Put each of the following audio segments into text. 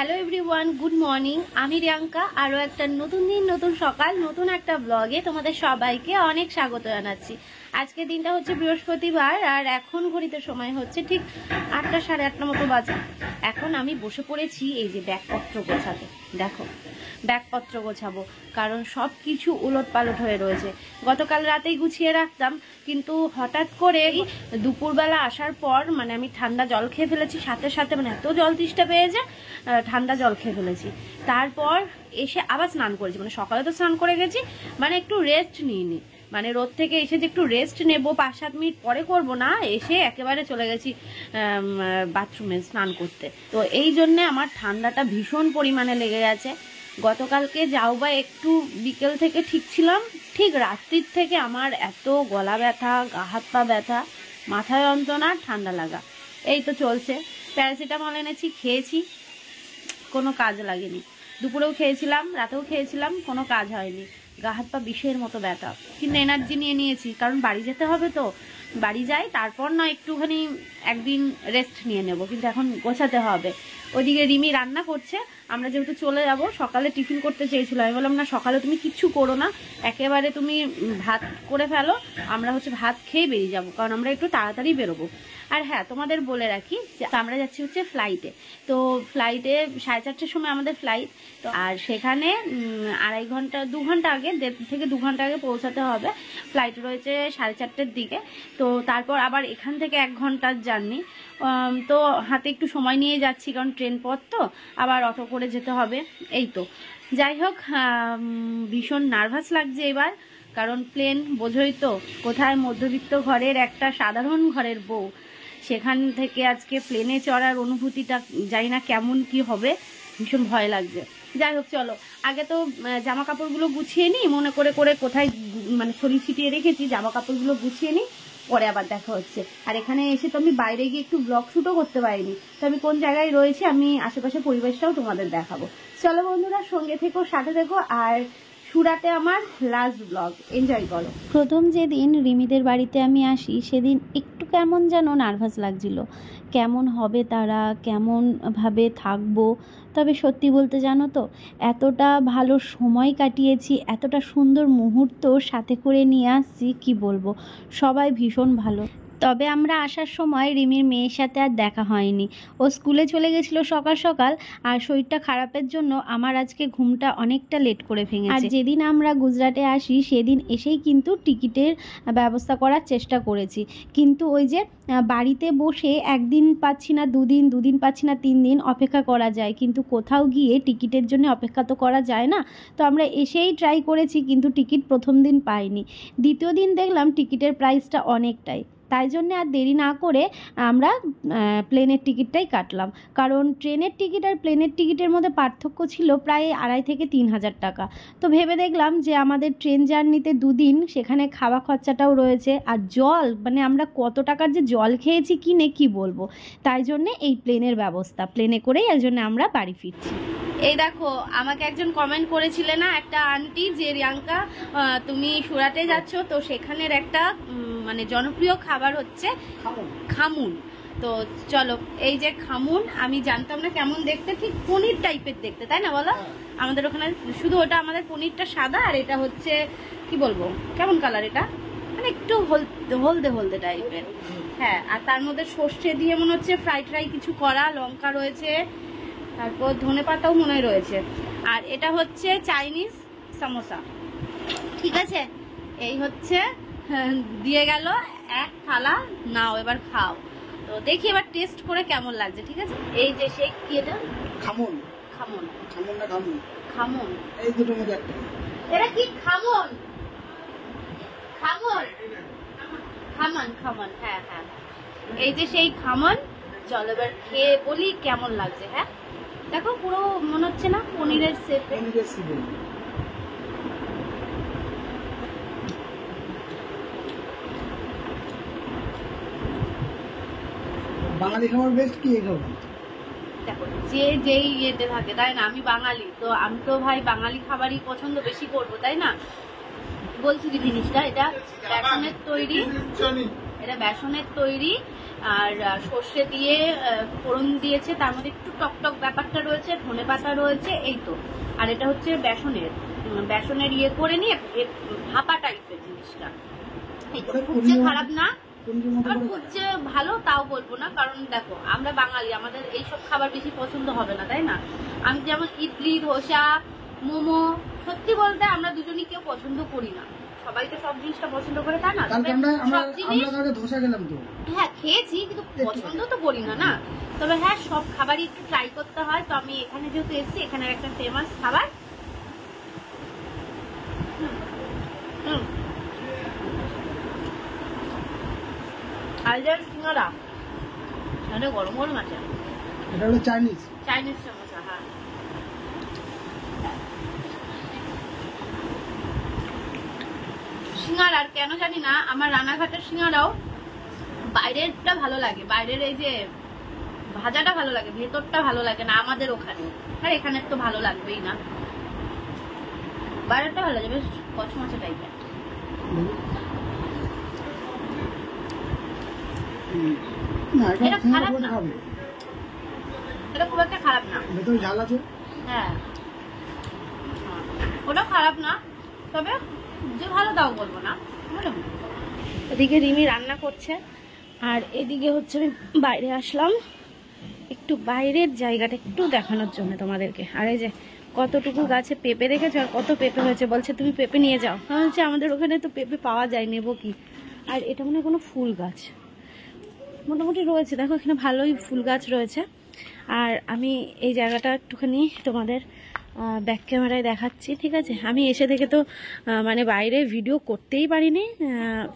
Hello everyone, good morning. আমি রিয়াঙ্কা। আরও একটা নতুন দিন, নতুন সকাল, নতুন একটা ব্লগে তোমাদের সবাইকে অনেক স্বাগত জানাচ্ছি। আজকের দিনটা হচ্ছে বৃহস্পতিবার, আর এখন ঘড়িতে সময় হচ্ছে ঠিক 8টা সাড়ে 8টা মতো বাজে। এখন আমি বসে পড়েছি এই যে ব্যাগপত্র গোছাতে। দেখো, ব্যাগপত্র গোছাবো, কারণ সব কিছু উলট পালট হয়ে রয়েছে। গতকাল রাতেই গুছিয়ে রাখতাম, কিন্তু হঠাৎ করে দুপুরবেলা আসার পর আমি ঠান্ডা জল খেয়ে ফেলেছি। সাথে সাথে এত জল তৃষ্ণা পেয়েছে, ঠান্ডা জল খেয়ে ফেলেছি। তারপর এসে আবার স্নান করেছি, সকালে তো স্নান করে গেছি, একটু রেস্ট নিইনি। রোদ থেকে এসে যে একটু রেস্ট নেব, 5-7 মিনিট পরে করব না, এসে একেবারে চলে গেছি বাথরুমে স্নান করতে। তো এই জন্যে আমার ঠান্ডাটা ভীষণ পরিমাণে লেগে গেছে। গতকালকে যাও বা একটু বিকেল থেকে ঠিক ছিলাম, ঠিক রাত্রির থেকে আমার এত গলা ব্যথা, গা হাত পা ব্যথা, মাথায় যন্ত্রণা, ঠান্ডা লাগা, এই তো চলছে। প্যারাসিটামল এনেছি, খেয়েছি, কোনো কাজ লাগেনি। দুপুরেও খেয়েছিলাম, রাতেও খেয়েছিলাম, কোনো কাজ হয়নি। গা হাত পা বিষের মতো ব্যথা, কিন্তু এনার্জি নিয়ে নিয়েছি, কারণ বাড়ি যেতে হবে। তো বাড়ি যাই, তারপর না একটুখানি একদিন রেস্ট নিয়ে নেব, কিন্তু এখন গোছাতে হবে। ওইদিকে রিমি রান্না করছে, আমরা যেহেতু চলে যাব, সকালে টিফিন করতে চেয়েছিল। আমি বললাম না, সকালে তুমি কিচ্ছু করো না, একেবারে তুমি ভাত করে ফেলো, আমরা ভাত খেয়ে বেরিয়ে যাব, কারণ আমরা একটু তাড়াতাড়ি বেরোবো। আর হ্যাঁ, তোমাদের বলে রাখি যে আমরা যাচ্ছি ফ্লাইটে। তো ফ্লাইটে 4:30টার সময় আমাদের ফ্লাইট। তো আর সেখানে 2 ঘন্টা আগে, 1.5 থেকে 2 ঘন্টা আগে পৌঁছাতে হবে। ফ্লাইট রয়েছে 4:30টার দিকে। তো তারপর আবার এখান থেকে 1 ঘন্টার জার্নি। তো হাতে একটু সময় নিয়ে যাচ্ছি, কারণ ট্রেন পথ তো, আবার অটো করে যেতে হবে। এই তো, যাই হোক, ভীষণ নার্ভাস লাগছে এবার, কারণ প্লেন বোঝোই তো, কোথায় মধ্যবিত্ত ঘরের একটা সাধারণ ঘরের বউ, সেখান থেকে আজকে প্লেনে চড়ার অনুভূতিটা জানি না কেমন কি হবে, ভীষণ ভয় লাগছে। যাই হোক, চলো আগে তো জামা কাপড়গুলো গুছিয়ে নিই, মনে করে করে কোথায় ছড়িয়ে ছিটিয়ে রেখেছি, জামা কাপড়গুলো গুছিয়ে নিই, পরে আবার দেখা হচ্ছে। আর এখানে এসে তো আমি বাইরে গিয়ে একটু ব্লগ শুটও করতে পারিনি। তো আমি কোন জায়গায় রয়েছি, আমি আশেপাশে পরিবেশটাও তোমাদের দেখাবো। চলো বন্ধুরা, সঙ্গে থেকো, সাথে থেকো। আর সুরাতে আমার লাস্ট ব্লগ, এনজয় করো। প্রথম যেদিন রিমিদের বাড়িতে আমি আসি, সেদিন একটু কেমন যেন নার্ভাস লাগছিল, কেমন হবে তারা, কেমনভাবে থাকবো। তবে সত্যি বলতে জানো তো, এতটা ভালো সময় কাটিয়েছি, এতটা সুন্দর মুহূর্ত সাথে করে নিয়ে আসছি, কি বলবো, সবাই ভীষণ ভালো। তবে আমরা আসার সময় রিমির মেয়ের সাথে আর দেখা হয়নি। ও স্কুলে চলে গেছিলো সকাল সকাল, আর শরীরটা খারাপের জন্য আমার আজকে ঘুমটা অনেকটা লেট করে ভেঙেছে। আর যেদিন আমরা গুজরাটে আসি, সেদিন এসেই কিন্তু টিকিটের ব্যবস্থা করার চেষ্টা করেছি, কিন্তু ওই যে বাড়িতে বসে একদিন পাচ্ছি না, দুদিন পাচ্ছি না, 3 দিন অপেক্ষা করা যায়, কিন্তু কোথাও গিয়ে টিকিটের জন্য অপেক্ষা তো করা যায় না। তো আমরা এসেই ট্রাই করেছি, কিন্তু টিকিট প্রথম দিন পাইনি। দ্বিতীয় দিন দেখলাম টিকিটের প্রাইসটা অনেকটাই, তাই জন্য আর দেরি না করে আমরা প্লেনের টিকিটটাই কাটলাম। কারণ ট্রেনের টিকিট আর প্লেনের টিকিটের মধ্যে পার্থক্য ছিল প্রায় 2,500 থেকে 3,000 টাকা। তো ভেবে দেখলাম যে আমাদের ট্রেন জার্নিতে 2 দিন, সেখানে খাওয়া খরচাটাও রয়েছে, আর জল, আমরা কত টাকার যে জল খেয়েছি কিনে, কি বলবো। তাই জন্যে এই প্লেনের ব্যবস্থা, প্লেনে করেই এর জন্য আমরা বাড়ি ফিরছি। এই দেখো, আমাকে একজন কমেন্ট করেছিলে না, একটা আন্টি, যে রিয়াঙ্কা তুমি সুরাটে যাচ্ছ, তো সেখানের একটা জনপ্রিয় খাবার হচ্ছে খামুন। তো চলো, এই যে খামুন, আমি জানতাম না কেমন দেখতে, ঠিক পনির টাইপের দেখতে, তাই না বলো? আমাদের ওখানে শুধু ওটা, আমাদের পনিরটা সাদা, আর এটা হচ্ছে কি বলবো, কেমন কালার, এটা একটু হলদে হলদে টাইপের। হ্যাঁ, আর তার মধ্যে সর্ষে দিয়ে মনে হচ্ছে ফ্রাই কিছু করা, লঙ্কা রয়েছে, তারপর ধনে পাতাও মনে হয় রয়েছে। আর এটা হচ্ছে চাইনিজ সামোসা, ঠিক আছে? এই হচ্ছে দিয়ে গেল 1 থালা, নাও এবার খাও। তো দেখি এবার টেস্ট করে কেমন লাগছে, ঠিক আছে? এই যে সেই কি, এটা খামুন, খামুন না খামুন, খামুন, এই দুটোর মধ্যে একটা। এটা কি খামুন? খামুন, খামুন, হ্যাঁ হ্যাঁ, এই যে সেই খামুন। চলো এবার খেয়ে বলি কেমন লাগছে। হ্যাঁ দেখো, পুরো মনে হচ্ছে না পনিরের শেপে। বাঙালি খাবার বেস্ট, কি খাবার? দেখো, যে যেই ইয়েতে থাকে, তাই না? আমি বাঙালি, তো আমি তো ভাই বাঙালি খাবারই পছন্দ বেশি করবো, তাই না? বলছি যে জিনিসটা, এটা বেসনের তৈরি, এটা বেসনের তৈরি, আর সর্ষে দিয়ে ফোড়ন দিয়েছে, তার মধ্যে একটু টকটক ব্যাপারটা রয়েছে, ধনেপাতা রয়েছে, এই তো। আর এটা হচ্ছে বেসনের ইয়ে করে নিয়ে ভাপা টাইপের জিনিসটা। খুবই খারাপ না, খুবই ভালো তাও বলবো না, কারণ দেখো আমরা বাঙালি, আমাদের এইসব খাবার বেশি পছন্দ হবে না, তাই না? আমি যেমন ইডলি, ধোসা, মোমো, সত্যি বলতে আমরা দুজনই কেউ পছন্দ করি না, সবাই তো সব জিনিসটা পছন্দ করে, তাই না? হ্যাঁ খেয়েছি, কিন্তু পছন্দ তো করি না না। তবে হ্যাঁ, সব খাবারই একটু ট্রাই করতে হয়। তো আমি এখানে যেহেতু এসেছি, এখানের একটা ফেমাস খাবার, আলজার সিঙ্গারা, এটা গরম গরম আছে, এটা হলো চাইনিজ সমোসা। হ্যাঁ, সিঙ্গারার কেন জানি না আমার রানাঘাটের সিঙ্গারাও বাইরেরটা ভালো লাগে, বাইরের এই যে ভাজাটা ভালো লাগে, ভেতরটা ভালো লাগে না আমাদের ওখানে, আর এখানে তো ভালো লাগবেই না, বাইরেরটা ভালো লাগে, বেশ কচমচে টাইপের। এটা খারাপ না, এটা খুব একটা খারাপ না, ঝাল আছে। হ্যাঁ ওটা খারাপ না, তবে যে ভালো তাও বলবো না। এদিকে রিমি রান্না করছে, আর এদিকে হচ্ছে আমি বাইরে আসলাম একটু বাইরের জায়গাটা একটু দেখানোর জন্য তোমাদেরকে। আর এই যে কতটুকু গাছে পেঁপে দেখেছো, আর কত পেঁপে হয়েছে, বলছে তুমি পেঁপে নিয়ে যাও। হচ্ছে আমাদের ওখানে তো পেঁপে পাওয়া যায়, নেবো কি। আর এটা মনে হয় কোনো ফুল গাছ, মোটামুটি রয়েছে, দেখো এখানে ভালোই ফুল গাছ রয়েছে। আর আমি এই জায়গাটা একটুখানি তোমাদের ব্যাক ক্যামেরায় দেখাচ্ছি, ঠিক আছে? আমি এসে থেকে তো মানে বাইরে ভিডিও করতেই পারিনি,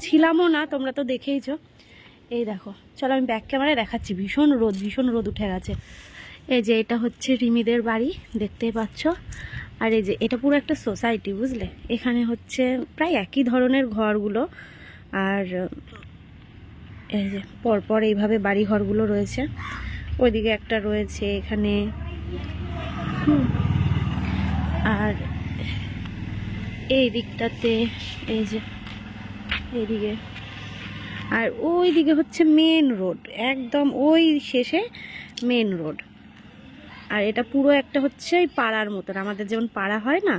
ছিলামও না, তোমরা তো দেখেইছো। এই দেখো, চলো আমি ব্যাক ক্যামেরায় দেখাচ্ছি, ভীষণ রোদ উঠে গেছে। এই যে এটা হচ্ছে রিমিদের বাড়ি, দেখতেই পাচ্ছ। আর এই যে এটা পুরো একটা সোসাইটি, বুঝলে? এখানে হচ্ছে প্রায় একই ধরনের ঘরগুলো, আর এই যে পরপর এইভাবে বাড়ি ঘরগুলো রয়েছে। ওইদিকে একটা রয়েছে এখানে, আর এই দিকটাতে এই যে এইদিকে, আর ওই দিকে হচ্ছে মেন রোড, একদম ওই শেষে মেন রোড। আর এটা পুরো একটা হচ্ছে ওই পাড়ার মতন, আমাদের যেমন পাড়া হয় না,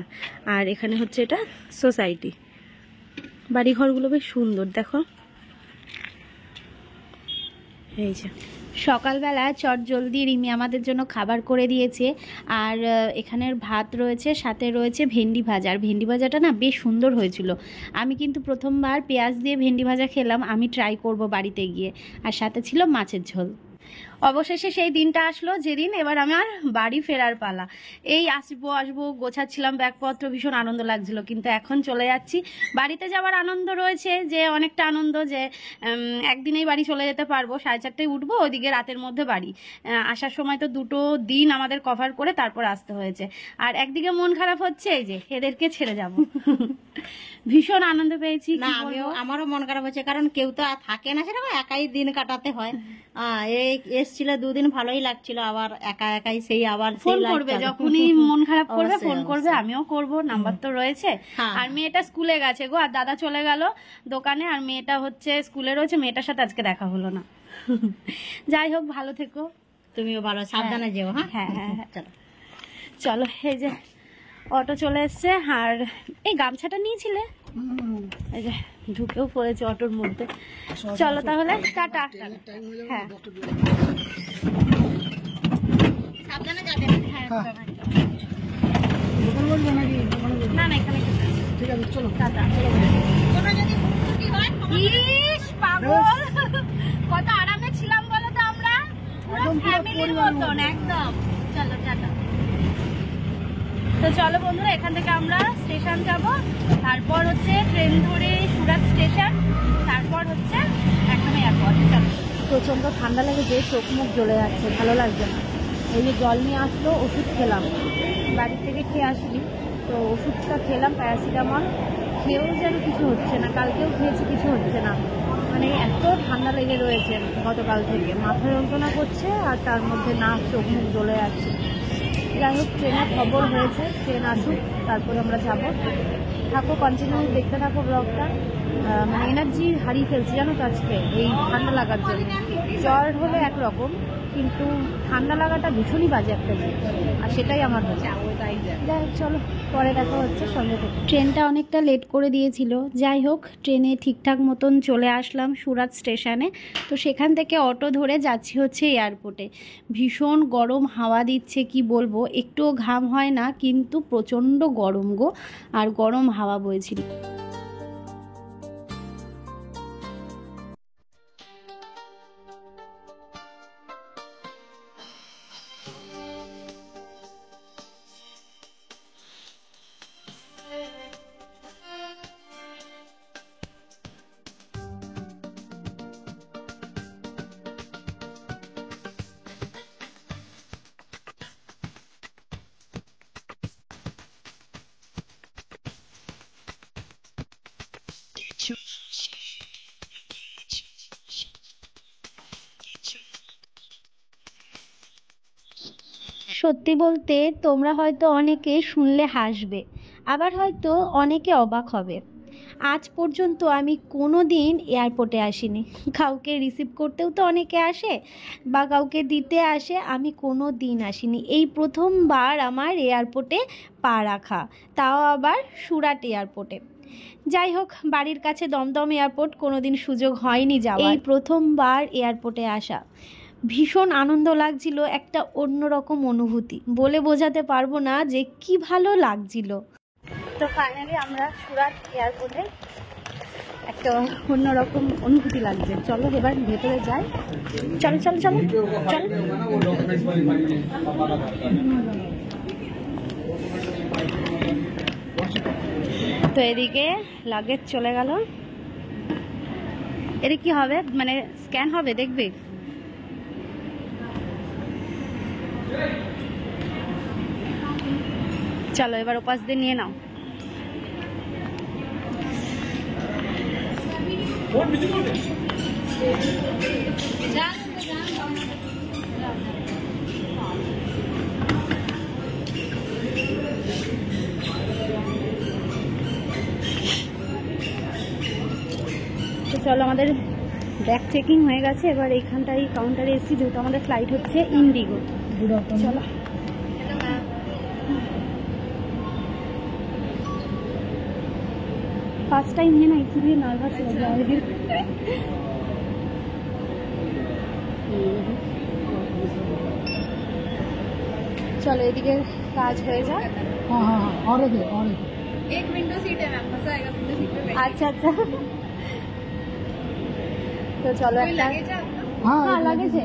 আর এখানে হচ্ছে এটা সোসাইটি। বাড়িঘরগুলো বেশ সুন্দর, দেখো। এই যে সকালবেলা চট জলদি রিমি আমাদের জন্য খাবার করে দিয়েছে, আর এখানের ভাত রয়েছে, সাথে রয়েছে ভেন্ডি ভাজা। আর ভেন্ডি ভাজাটা না বেশ সুন্দর হয়েছিল। আমি কিন্তু প্রথমবার পেঁয়াজ দিয়ে ভেন্ডি ভাজা খেলাম, আমি ট্রাই করব বাড়িতে গিয়ে। আর সাথে ছিল মাছের ঝোল। অবশেষে সেই দিনটা আসলো যেদিন এবার আমার বাড়ি ফেরার পালা। এই আসবো গোছাচ্ছিলাম ব্যাগপত্র, ভীষণ আনন্দ লাগছিল, কিন্তু এখন চলে যাচ্ছি। বাড়িতে যাওয়ার আনন্দ রয়েছে, যে অনেকটা আনন্দ যে একদিনেই বাড়ি চলে যেতে পারবো, 4:30টায় উঠবো, ওইদিকে রাতের মধ্যে বাড়ি। আসার সময় তো 2টো দিন আমাদের কভার করে তারপর আসতে হয়েছে। আর একদিকে মন খারাপ হচ্ছে, এই যে এদেরকে ছেড়ে যাব। ভীষণ আনন্দ পেয়েছি। আমারও মন খারাপ হচ্ছে, কারণ কেউ তো আর থাকে না, সেরকম একাই দিন কাটাতে হয়। এই এসছিল 2 দিন, ভালোই লাগছিল, আবার একাই সেই আবার ফোন করবে যখনই মন খারাপ করবে, ফোন করবে, আমিও করব, নাম্বার তো রয়েছে। আর মেয়েটা স্কুলে গেছে গো, আর দাদা চলে গেল দোকানে, আর মেয়েটা হচ্ছে স্কুলে রয়েছে, মেয়েটার সাথে আজকে দেখা হলো না। যাই হোক, ভালো থেকো, তুমিও ভালো, সাবধানে যেও। হ্যাঁ, চলো। এই যে অটো চলে এসছে, আর এই গামছাটা নিয়েছিলে, এই যে ঢুকেও পড়েছে অটোর মধ্যে। চলো তাহলে, টাটা। হ্যাঁ, সাবধানে যাবে। না এখানে ঠিক আছে, চলো টাটা। কোনো যদি ভুল হয়, ইস পাগল, কত আরামে ছিলাম বলো তো আমরা, পুরো ফ্যামিলির মতন একদম। চলো টাটা। তো চলো বন্ধুরা, এখান থেকে আমরা স্টেশন যাব, তারপর হচ্ছে ট্রেন ধরে সুরাট স্টেশন, তারপর হচ্ছে এখন এয়ারপোর্ট। চলো। প্রচন্ড ঠান্ডা লেগেছে, চোখ মুখ জ্বলে যাচ্ছে, ভালো লাগছে না। এই যে জল নিয়ে আসলো, ওষুধ খেলাম, বাড়ি থেকে খেয়ে আসলি, তো ওষুধটা খেলাম প্যারাসিটামল, খেয়েও যেন কিছু হচ্ছে না, কালকেও খেয়েছি, কিছু হচ্ছে না। মানে এত ঠান্ডা লেগে রয়েছে গতকাল থেকে, মাথা যন্ত্রণা করছে, আর তার মধ্যে নাক চোখ মুখ জ্বলে যাচ্ছে। যাই হোক, ট্রেনের খবর হয়েছে, ট্রেন আসুক তারপরে আমরা যাবো। থাকো, কন্টিনিউ দেখতে থাকো ব্লগটা। মানে এনার্জি হারিয়ে ফেলছি জানো তো আজকে এই ঠান্ডা লাগার জন্য। জ্বর হলে একরকম, কিন্তু ঠান্ডা লাগাটা ভীষণই বাজে একটা জিনিস, আর সেটাই আমার হচ্ছে। যাই হোক, চলো পরে দেখা হচ্ছে সঙ্গে থেকে। ট্রেনটা অনেকটা লেট করে দিয়েছিল, যাই হোক ট্রেনে ঠিকঠাক মতন চলে আসলাম সুরাট স্টেশনে। তো সেখান থেকে অটো ধরে যাচ্ছি হচ্ছে এয়ারপোর্টে। ভীষণ গরম হাওয়া দিচ্ছে, কি বলবো, একটুও ঘাম হয় না, কিন্তু প্রচণ্ড গরম গো, আর গরম হাওয়া বইছিল। সত্যি বলতে তোমরা হয়তো অনেকে শুনলে হাসবে, আবার হয়তো অনেকে অবাক হবে। আজ পর্যন্ত আমি কোনো দিন এয়ারপোর্টে আসিনি। কাউকে রিসিভ করতেও তো অনেকে আসে বা কাউকে দিতে আসে, আমি কোনো দিন আসিনি। এই প্রথমবার আমার এয়ারপোর্টে পা রাখা, তাও আবার সুরাট এয়ারপোর্টে। যাই হোক, বাড়ির কাছে দমদম এয়ারপোর্ট কোনো দিন সুযোগ হয়নি যাওয়ার, এই প্রথমবার এয়ারপোর্টে আসা। ভীষণ আনন্দ লাগছিল, একটা অন্যরকম অনুভূতি, বলে বোঝাতে পারবো না যে কি ভালো লাগছিল। তো ফাইনালি আমরা সুরাট এয়ারপোর্টে, একটা অন্যরকম অনুভূতি লাগছে। চলো এবার ভেতরে যাই। চলো চলো চলো চলো। তো এদিকে লাগেজ চলে গেল। এদিকে কি হবে, মানে স্ক্যান হবে, দেখবে। চলো এবার ওপাশ দিয়ে নিয়ে নাও। তো চলো, আমাদের ব্যাগ চেকিং হয়ে গেছে। এবার এইখানটাই কাউন্টারে এসেছি, যেহেতু আমাদের ফ্লাইট হচ্ছে ইন্ডিগো। চলো। फर्स्ट टाइम है ना, इसीलिए नर्वस हो जाएगी। चलो এদিকে কাজ হয়ে যায়। हाँ हाँ हाँ, और एक विंडो सीट है मैम, मजा आएगा विंडो सीट पे। अच्छा अच्छा, তো চলো একটা, হ্যাঁ লাগেছে,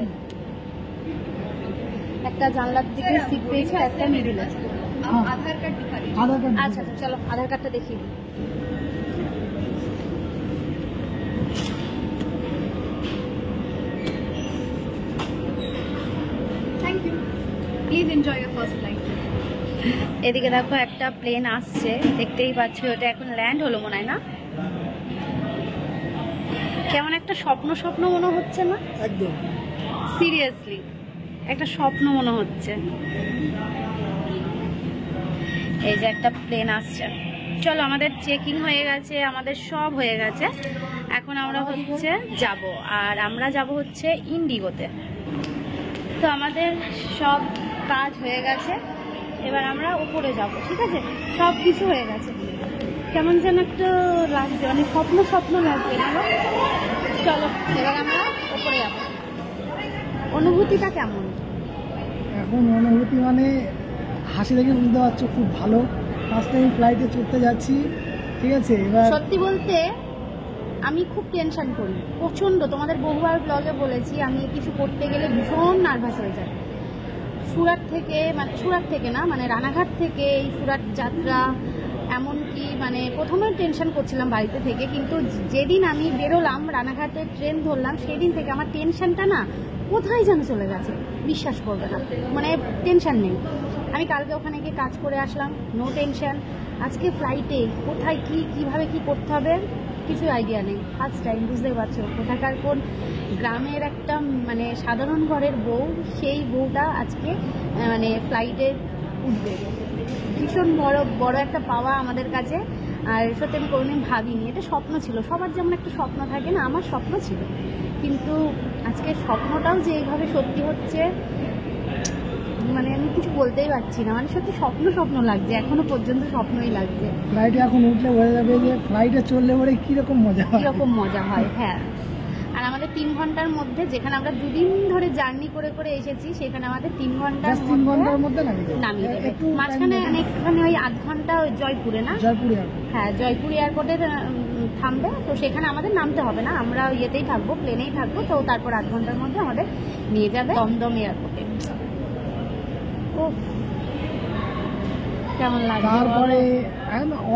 একটা জানলার দিকে সিট পেয়েছে, একটা মিডিলে। আধার কার্ড দিখা দিই। आधार कार्ड। আচ্ছা আচ্ছা, চলো আধার কার্ডটা দেখি। Thank you. Please enjoy your first flight. এদিকে দেখো একটা প্লেন আসছে, দেখতেই পাচ্ছ, ওটা এখন ল্যান্ড হলো মনে হয় না? কেমন একটা স্বপ্ন স্বপ্ন মনে হচ্ছে না? একদম সিরিয়াসলি একটা স্বপ্ন মনে হচ্ছে। এই যে একটা প্লেন আসছে। চলো, আমাদের চেকিং হয়ে গেছে, আমাদের সব হয়ে গেছে। এখন আমরা হচ্ছে যাব, আর আমরা যাব হচ্ছে ইন্ডিগোতে। তো আমাদের সব কাজ হয়ে গেছে, এবার আমরা উপরে যাব। ঠিক আছে, সব কিছু হয়ে গেছে। কেমন যেন একটু লাগছে, মানে স্বপ্ন স্বপ্ন লাগছে না? চলো এবার আমরা উপরে যাব। অনুভূতিটা কেমন এখন? অনুভূতি মানে হাসি দেখে বুঝতে পারছো, খুব ভালো। ফার্স্ট টাইম ফ্লাইটে চড়তে যাচ্ছি, ঠিক আছে। এবার সত্যি বলতে আমি খুব টেনশন করি প্রচণ্ড, তোমাদের বহুবার ব্লগে বলেছি, আমি কিছু করতে গেলে ভীষণ নার্ভাস হয়ে যায়। সুরাট থেকে না, মানে রানাঘাট থেকে এই সুরাট যাত্রা, এমনকি মানে প্রথমে টেনশন করছিলাম বাড়িতে থেকে, কিন্তু যেদিন আমি বেরোলাম রানাঘাটে ট্রেন ধরলাম, সেদিন থেকে আমার টেনশনটা না কোথায় যেন চলে গেছে, বিশ্বাস করবে না, মানে টেনশন নেই। আমি কালকে ওখানে গিয়ে কাজ করে আসলাম, নো টেনশন। আজকে ফ্লাইটে কোথায় কিভাবে কি করতে হবে কিছু আইডিয়া নেই, ফার্স্ট টাইম, বুঝতে পারছো। কোথাকার কোন গ্রামের একটা মানে সাধারণ ঘরের বউ, সেই বউটা আজকে মানে ফ্লাইটে উঠবে। ভীষণ বড় একটা পাওয়া আমাদের কাছে। আর সত্যি আমি কোনোদিন ভাবিনি, এটা স্বপ্ন ছিল, সবার যেমন একটা স্বপ্ন থাকে না, আমার স্বপ্ন ছিল, কিন্তু আজকে স্বপ্নটাও যে এইভাবে সত্যি হচ্ছে মানে আমি কিছু বলতেই পারছি না, মানে সত্যি স্বপ্ন স্বপ্ন লাগছে, এখনো পর্যন্ত স্বপ্নই লাগছে। ফ্লাইটে এখন উঠলে বোঝা যাবে যে ফ্লাইটে চললে পরে কীরকম মজা হয়। কীরকম মজা হয়, হ্যাঁ। আর আমাদের 3 ঘন্টার মধ্যে, যেখানে আমরা 2 দিন ধরে জার্নি করে করে এসেছি, সেখানে আমাদের 3 ঘন্টার Just 3 ঘন্টার মধ্যে নামিয়ে দেবে। একটু মাঝখানে একটুখানি ওই আধ ঘন্টা ওই জয়পুরে না, জয়পুরে হ্যাঁ জয়পুর এয়ারপোর্টে থামবে, তো সেখানে আমাদের নামতে হবে না, আমরা ইয়েতেই থাকবো, প্লেনেই থাকবো, তো তারপর আধ ঘন্টার মধ্যে আমাদের নিয়ে যাবে দমদম এয়ারপোর্টে। ও কেমন লাগে তারপরে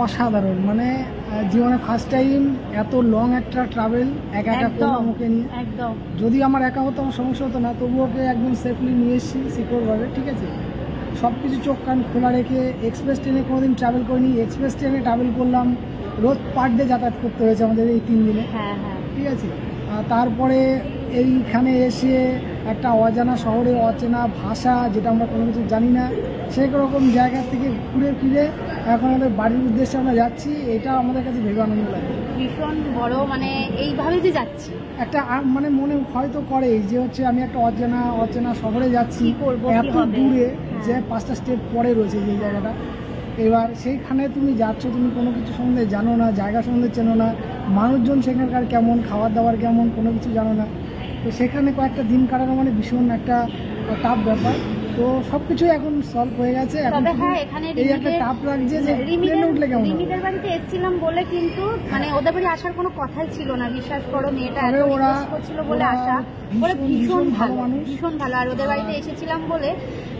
অসাধারণ, মানে জীবনে ফার্স্ট টাইম এত লং একটা ট্রাভেল একা একা করলাম ওকে নিয়ে। একদম যদি আমার একা হতো আমার সমস্যা হতো না, তবু ওকে একদম সেফলি নিয়ে এসেছি সিকিউরভাবে, ঠিক আছে। সব কিছু চোখ কান খোলা রেখে, এক্সপ্রেস ট্রেনে কোনোদিন ট্রাভেল করিনি, এক্সপ্রেস ট্রেনে ট্রাভেল করলাম, রোজ পার ডে যাতায়াত করতে হয়েছে আমাদের এই 3 দিনে, হ্যাঁ হ্যাঁ ঠিক আছে। আর তারপরে এইখানে এসে একটা অজানা শহরে অচেনা ভাষা, যেটা আমরা কোনো কিছু জানি না, সেই রকম জায়গা থেকে ঘুরে ফিরে এখন আমাদের বাড়ির উদ্দেশ্যে আমরা যাচ্ছি, এটা আমাদের কাছে ভেবে আনন্দ লাগে। ভীষণ বড়, মানে এইভাবে যে যাচ্ছি একটা মানে মনে হয়তো করে যে হচ্ছে আমি একটা অচেনা শহরে যাচ্ছি, কি করবো, কি এত হবে। দূরে, হ্যাঁ। যে 5টা স্টেপ পরে রয়েছে যে জায়গাটা। এবার সেইখানে তুমি যাচ্ছ, তুমি কোনো কিছু সম্বন্ধে জানো না, জায়গা সম্বন্ধে চেনো না, মানুষজন সেখানকার কেমন, খাবার দাবার কেমন, কোনো কিছু জানো না। তো সেখানে কয়েকটা দিন কাটানো মানে ভীষণ একটা টাফ ব্যাপার। তো সবকিছুই এখন সলভ হয়ে গেছে, এখন তবে শুধু হ্যাঁ এখানে এই একটা টাফ লাগছে যে প্লেনে উঠলে কেমন হবে। রিমিদের বাড়িতে এসেছিলাম বলে, কিন্তু মানে ওদের বাড়ি আসার কোনো কথাই ছিল না, বিশ্বাস করো, মেয়েটা এত তবে ওরা রিকোয়েস্ট করছিল বলে ওরা আসা, ওরা ভীষণ ভীষণ ভালো ভালো মানুষ। ভীষণ ভালো। আর ওদের বাড়িতে এসেছিলাম বলে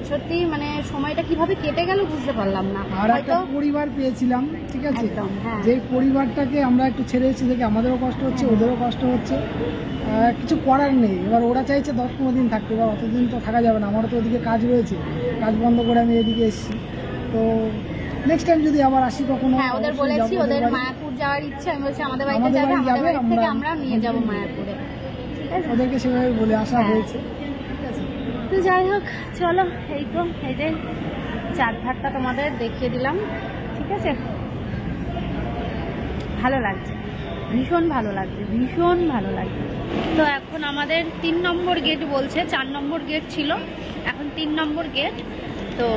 সত্যি মানে সময়টা কিভাবে কেটে গেল বুঝতে পারলাম না। আর একটা পরিবার পেয়েছিলাম, ঠিক আছে, একদম, হ্যাঁ। যে পরিবারটাকে আমরা একটু ছেড়ে এসেছি দেখে আমাদেরও কষ্ট হচ্ছে, ওদেরও কষ্ট হচ্ছে, কিছু করার নেই। এবার ওরা চাইছে 10-15 দিন থাকতে, এবার অতদিন তো থাকা যাবে না, আমারও তো ওদিকে কাজ রয়েছে, কাজ বন্ধ করে আমি এদিকে এসেছি। তো নেক্সট টাইম যদি আবার আসি কখনো, হ্যাঁ ওদের অবশ্যই বলেছি যাবো ওদের বাড়ি। মায়াপুর যাওয়ার ইচ্ছে, আমি বলছি আমাদের বাড়িতে আমাদের যাবে, বাড়ি আমাদের যাবে, বাড়ি থেকে আমরা আমরা নিয়ে যাবো মায়াপুরে, ঠিক আছে। ওদেরকে সেভাবে বলে আসা হ্যাঁ। হয়েছে, ঠিক আছে। তো যাই হোক, চলো এই তো এই যে চারধারটা তোমাদের দেখিয়ে দিলাম, ঠিক আছে। ভালো লাগছে, ভীষণ ভালো লাগছে, ভীষণ ভালো লাগছে। তো এখন আমাদের 3 নম্বর গেট বলছে, 4 নম্বর গেট ছিল, এখন 3 নম্বর গেট। তো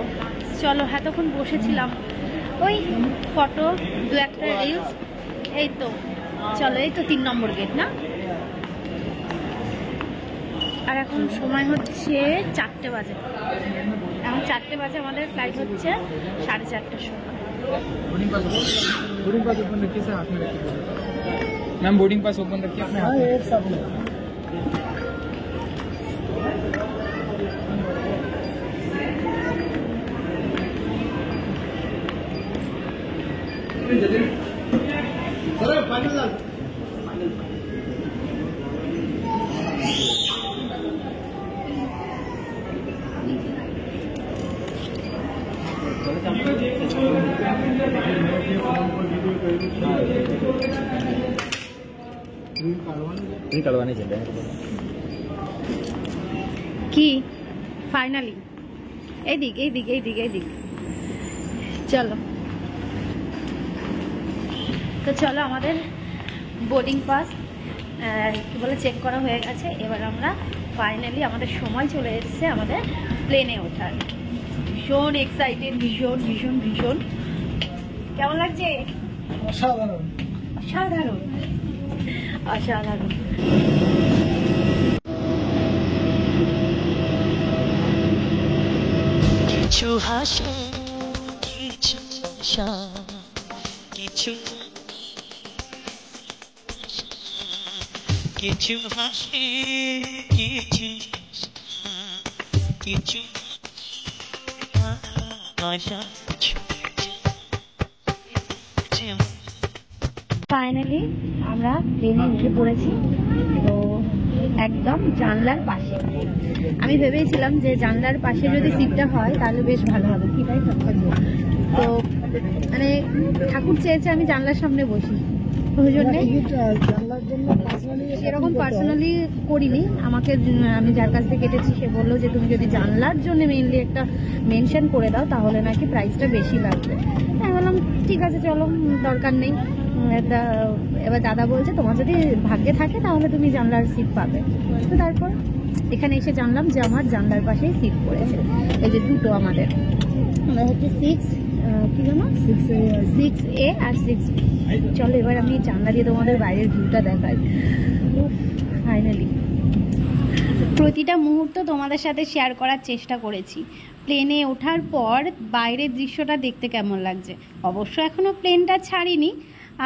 চলো, এতক্ষণ বসেছিলাম ওই ফটো 2-একটা রিলস, এই তো চলো, এই তো 3 নম্বর গেট না। আর এখন সময় হচ্ছে 4টে বাজে, এখন 4টে বাজে, আমাদের ফ্লাইট হচ্ছে 4:30টার সময়। बोर्डिंग पास ओपन रखिए सर, हाथ में रखिए मैम। बोर्डिंग पास ओपन रखिए अपने हाथ হ্যাঁ, में। এর সামনে। निकलवाने चले কি ফাইনালি এইদিক এইদিক এইদিক এইদিক চলো। তো চলো, আমাদের বোর্ডিং পাস কি বলে চেক করা হয়ে গেছে, এবার আমরা ফাইনালি আমাদের সময় চলে এসেছে আমাদের প্লেনে ওঠার। ভীষণ এক্সাইটেড, ভীষণ ভীষণ ভীষণ। কেমন লাগছে? অসাধারণ। অসাধারণ অসাধারণ। কিছু হাসি, কিছু আশা, কিছু কিছু হাসি, কিছু কিছু আশা। ফাইনালি আমরা প্লেনে উঠে পড়েছি, তো একদম জানলার পাশে। আমি ভেবেছিলাম যে জানলার পাশে যদি সিটটা হয় তাহলে বেশ ভালো হবে, কি তাই তো মানে ঠাকুর চেয়েছে আমি জানলার সামনে বসি, ওই জন্যে টিকিট জানলার জন্য পার্সোনালি সেরকম পার্সোনালি করিনি, আমাকে আমি যার কাছ থেকে কেটেছি সে বললো যে তুমি যদি জানলার জন্য মেইনলি একটা মেনশন করে দাও তাহলে নাকি প্রাইসটা বেশি লাগবে। আমি বললাম ঠিক আছে চলো, দরকার নেই। এবার দাদা বলছে তোমার যদি ভাগ্যে থাকে তাহলে তুমি জানলার সিট পাবে। তো তারপর এখানে এসে জানলাম যে আমার জানলার পাশেই সিট পড়েছে, এই যে দুটো আমাদের হচ্ছে 6 কি জানো 6A আর 6B। চলো এবার আমি জানলা দিয়ে তোমাদের বাইরের ভিউটা দেখাই। ফাইনালি প্রতিটা মুহূর্ত তোমাদের সাথে শেয়ার করার চেষ্টা করেছি। প্লেনে ওঠার পর বাইরের দৃশ্যটা দেখতে কেমন লাগছে। অবশ্য এখনও প্লেনটা ছাড়িনি,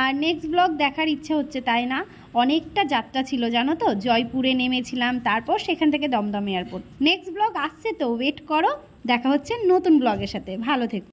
আর নেক্সট ব্লগ দেখার ইচ্ছে হচ্ছে, তাই না? অনেকটা যাত্রা ছিল জানো তো, জয়পুরে নেমেছিলাম, তারপর সেখান থেকে দমদম এয়ারপোর্ট। নেক্সট ব্লগ আসছে তো, ওয়েট করো। দেখা হচ্ছে নতুন ব্লগের সাথে, ভালো থেকো।